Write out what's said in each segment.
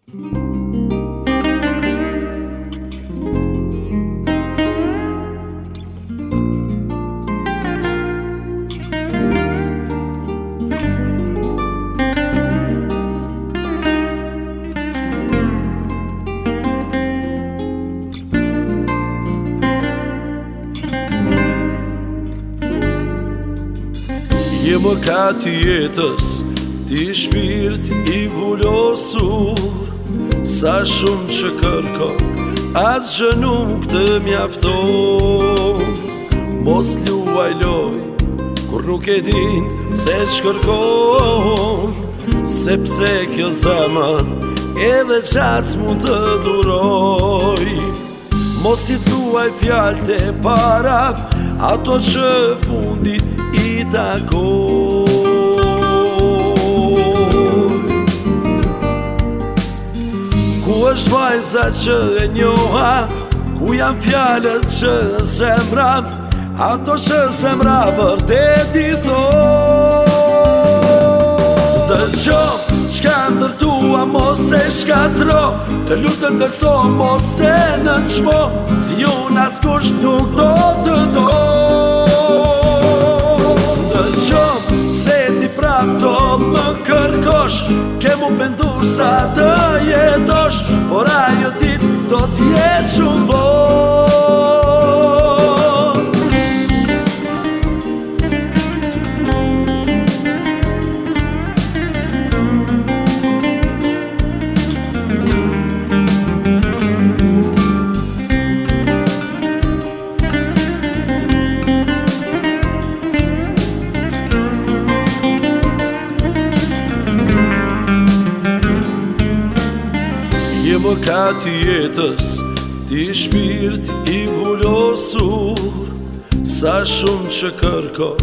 Je më ka ty jetës, ti shpirt i vullosur. Sa shumë që kërkon, as që nuk të mjafton. Mos luaj loj, kur nuk e din se ç'kërkon. Sepse kjo zemër edhe qac mund të duroj. Mos i thuaj fjalët e para, ato që fundit i takoj. Ku është vajza që e njoha, ku janë fjalët që zemra, ato që zemra vërtet i thon. Dëgjo, çka ndërtua mos e shkatro, të lutem vërso mos e nënçmo, si unë askush nuk do të do. Do më kërkosh, ke mu pendur sa të jetosh, por ajo dit do t'jetë shumë vonë. Je më ka ty jetës, ti shpirt i vullosur. Sa shumë që kërkon,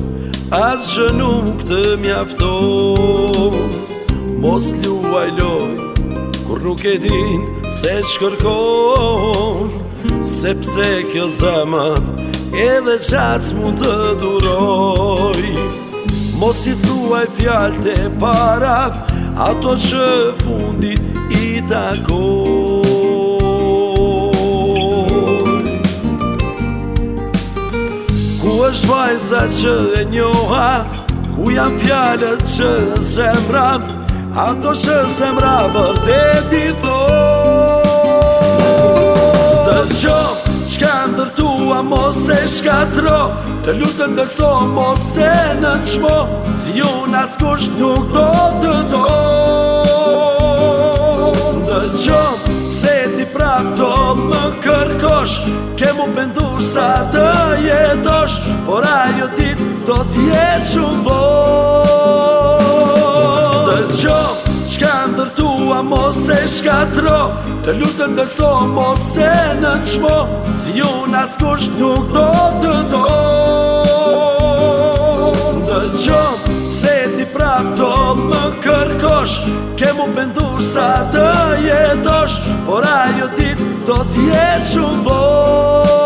as që nuk të mjafton. Mos luaj loj, kur nuk e din se ç'kërkon. Sepse kjo zemër edhe qac mund të duroj. Mos i thuaj fjalët e para, ato që fundit i takoj. Ku është vajza që e njoha, ku janë fjalët që zemra, ato që zemra vërtet i thon. Dëgjo, çka ndërtua mos e shkatro, të lutem vërso mos e nënçmo, si unë askush nuk do të do. Dëgjo, se ti prap do më kërkosh, ke mu pendur sa të jetosh, por ajo dit do t'jetë shumë vonë. Dëgjo, çka ndërtua mos e shkatro, të lutem vërso mos e nënçmo, si unë askush nuk do të do. Dëgjo, se ti prap do më kërkosh, ke mu pendur sa të jetosh, por ajo dit do t'jetë shumë vonë.